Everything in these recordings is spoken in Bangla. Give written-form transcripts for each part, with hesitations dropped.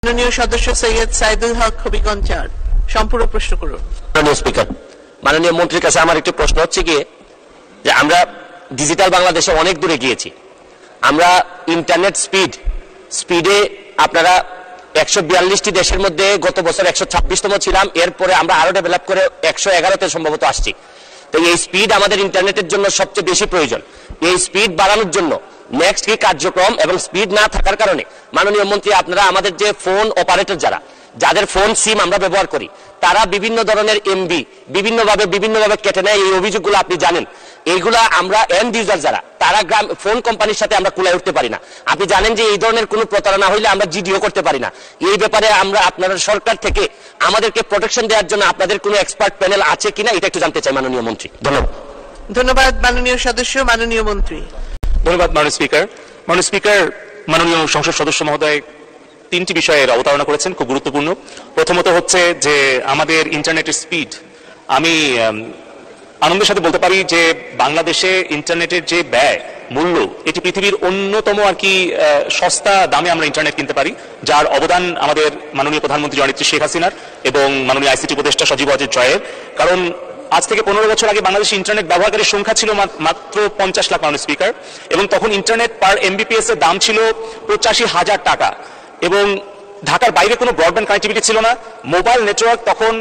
মাননীয় সদস্য সৈয়দ সাইদুল হক হবিগঞ্জ ৪ সম্পূর্ণ প্রশ্ন করুন। মাননীয় স্পিকার, মাননীয় মন্ত্রীর কাছে আমার একটি প্রশ্ন হচ্ছে কি যে আমরা ডিজিটাল বাংলাদেশে অনেক দূরে গিয়েছি। আমরা ইন্টারনেট স্পিডে আপনারা 142টি দেশের মধ্যে গত বছর 126তম ছিলাম, এরপরে আমরা আরো ডেভেলপ করে 111তে সম্ভবত আসছি। তো এই স্পিড আমাদের ইন্টারনেটের জন্য সবচেয়ে বেশি প্রয়োজন। এই স্পিড বাড়ানোর জন্য নেক্সট কি কার্যক্রম, এবং স্পিড না থাকার কারণে মাননীয় মন্ত্রী আপনারা আমাদের যে ফোন অপারেটর যাদের ফোন সিম আমরা ব্যবহার করি, তারা বিভিন্ন ধরনের এমবি বিভিন্নভাবে কেটে নেয়, এই অভিযোগগুলো আপনি জানেন। এইগুলা আমরা এন্ড ইউজার তারা ফোন কোম্পানির সাথে আমরা কুলায় উঠতে পারি না। আপনি জানেন যে এই ধরনের কোনো প্রতারণা হইলে আমরা জিডিও করতে পারি না। এই ব্যাপারে আমরা আপনাদের সরকার থেকে আমাদেরকে প্রোটেকশন দেওয়ার জন্য আপনাদের কোনো এক্সপার্ট প্যানেল আছে কিনা এটা একটু জানতে চাই মাননীয় মন্ত্রী। ধন্যবাদ মাননীয় সদস্য। মাননীয় মন্ত্রী। ধন্যবাদ মাননীয় স্পিকার। মাননীয় স্পিকার, মাননীয় সংসদ সদস্য মহোদয় 3টি বিষয়ের অবতারণা করেছেন, খুব গুরুত্বপূর্ণ। প্রথমত হচ্ছে যে আমাদের ইন্টারনেটের স্পিড। আমি আনন্দের সাথে বলতে পারি যে বাংলাদেশে ইন্টারনেটের যে ব্যয় মূল্য, এটি পৃথিবীর অন্যতম সস্তা দামে আমরা ইন্টারনেট কিনতে পারি, যার অবদান আমাদের মাননীয় প্রধানমন্ত্রী জননেত্রী শেখ হাসিনার এবং মাননীয় আইসিটি উপদেষ্টা সজীব ওয়াজেদ জয়ের। কারণ আজ থেকে 15 বছর আগে বাংলাদেশে ইন্টারনেট ব্যবহারকারীর সংখ্যা ছিল মাত্র 50 লাখ মাননীয় স্পিকার, এবং তখন ইন্টারনেট পার এমবিপিএস এর দাম ছিল 85,000 টাকা, এবং ঢাকার বাইরে কোনো ব্রডব্যান্ড কানেক্টিভিটি ছিল না। মোবাইল নেটওয়ার্ক তখন,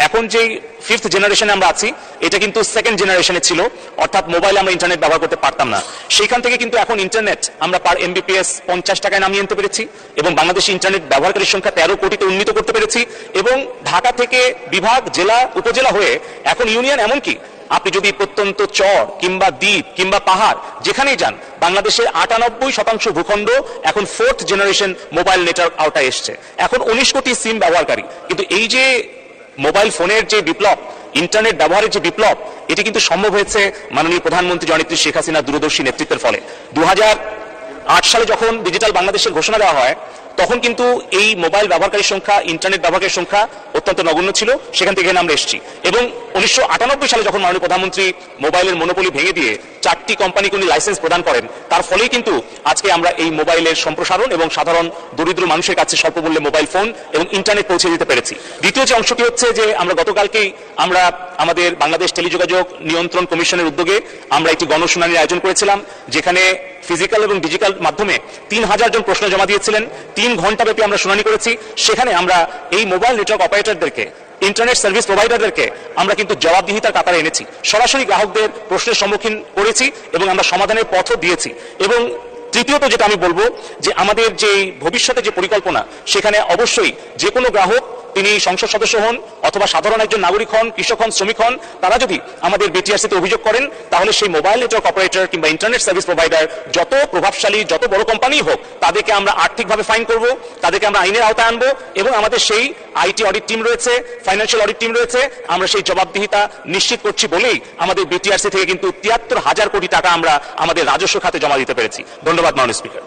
এখন যে 5th জেনারেশনে আমরা আছি, এটা কিন্তু 2nd জেনারেশনে ছিল, অর্থাৎ মোবাইলে আমরা ইন্টারনেট ব্যবহার করতে পারতাম না। সেখান থেকে কিন্তু এখন ইন্টারনেট আমরা পার এমবিপিএস 50 টাকায় নামিয়ে আনতে পেরেছি, এবং বাংলাদেশে ইন্টারনেট ব্যবহারকারীর সংখ্যা 13 কোটিতে উন্নীত করতে পেরেছি। এবং ঢাকা থেকে বিভাগ, জেলা, উপজেলা হয়ে এখন ইউনিয়ন, এমনকি আপনি যদি প্রত্যন্ত চর কিংবা দ্বীপ কিংবা পাহাড় যেখানেই যান, বাংলাদেশের 98% ভূখণ্ড এখন 4th জেনারেশন মোবাইল নেটওয়ার্ক আওতায় এসছে। এখন 19 কোটি সিম ব্যবহারকারী। কিন্তু এই যে মোবাইল ফোনের যে বিপ্লব, ইন্টারনেট ব্যবহারের যে বিপ্লব, এটি কিন্তু সম্ভব হয়েছে মাননীয় প্রধানমন্ত্রী জননেত্রী শেখ হাসিনার দূরদর্শী নেতৃত্বের ফলে। 2008 সালে যখন ডিজিটাল বাংলাদেশের ঘোষণা দেওয়া হয়, তখন কিন্তু এই মোবাইল ব্যবহারকারীর সংখ্যা, ইন্টারনেট ব্যবহারকারীর সংখ্যা অত্যন্ত নগণ্য ছিল। সেখান থেকে আমরা এসেছি, এবং 1998 সালে যখন মাননীয় প্রধানমন্ত্রী মোবাইলের মনোপলি ভেঙে দিয়ে 4টি কোম্পানিকে উনি লাইসেন্স প্রদান করেন, তার ফলেই কিন্তু আজকে আমরা এই মোবাইলের সম্প্রসারণ এবং সাধারণ দরিদ্র মানুষের কাছে স্বল্প মূল্যে মোবাইল ফোন এবং ইন্টারনেট পৌঁছে দিতে পেরেছি। দ্বিতীয় যে অংশটি হচ্ছে যে আমরা গতকালকেই আমরা আমাদের বাংলাদেশ টেলিযোগাযোগ নিয়ন্ত্রণ কমিশনের উদ্যোগে আমরা একটি গণশুনানির আয়োজন করেছিলাম, যেখানে ফিজিক্যাল এবং ডিজিটাল মাধ্যমে 3000 জন প্রশ্ন জমা দিয়েছিলেন। 3 ঘন্টা ব্যাপী আমরা শুনানি করেছি। সেখানে আমরা এই মোবাইল নেটওয়ার্ক অপারেটরদেরকে, ইন্টারনেট সার্ভিস প্রোভাইডারদেরকে আমরা কিন্তু জবাবদিহিতার কাতারে এনেছি, সরাসরি গ্রাহকদের প্রশ্নের সম্মুখীন করেছি, এবং আমরা সমাধানের পথও দিয়েছি। এবং তৃতীয়ত যেটা আমি বলবো যে আমাদের যে ভবিষ্যতে যে পরিকল্পনা, সেখানে অবশ্যই যে কোনো গ্রাহক, তিনি সংসদ সদস্য হন অথবা সাধারণ একজন নাগরিক হন, কৃষক হন, শ্রমিক হন, তারা যদি আমাদের বিটিআরসিতে অভিযোগ করেন, তাহলে সেই মোবাইল নেটওয়ার্ক অপারেটর কিংবা ইন্টারনেট সার্ভিস প্রোভাইডার, যত প্রভাবশালী, যত বড় কোম্পানি হোক, তাদেরকে আমরা আর্থিকভাবে ফাইন করব, তাদেরকে আমরা আইনের আওতায় আনবো, এবং আমাদের সেই আইটি অডিট টিম রয়েছে, ফাইন্যান্সিয়াল অডিট টিম রয়েছে। আমরা সেই জবাবদিহিতা নিশ্চিত করছি বলেই আমাদের বিটিআরসি থেকে কিন্তু 73,000 কোটি টাকা আমরা আমাদের রাজস্ব খাতে জমা দিতে পেরেছি। ধন্যবাদ মাননীয় স্পিকার।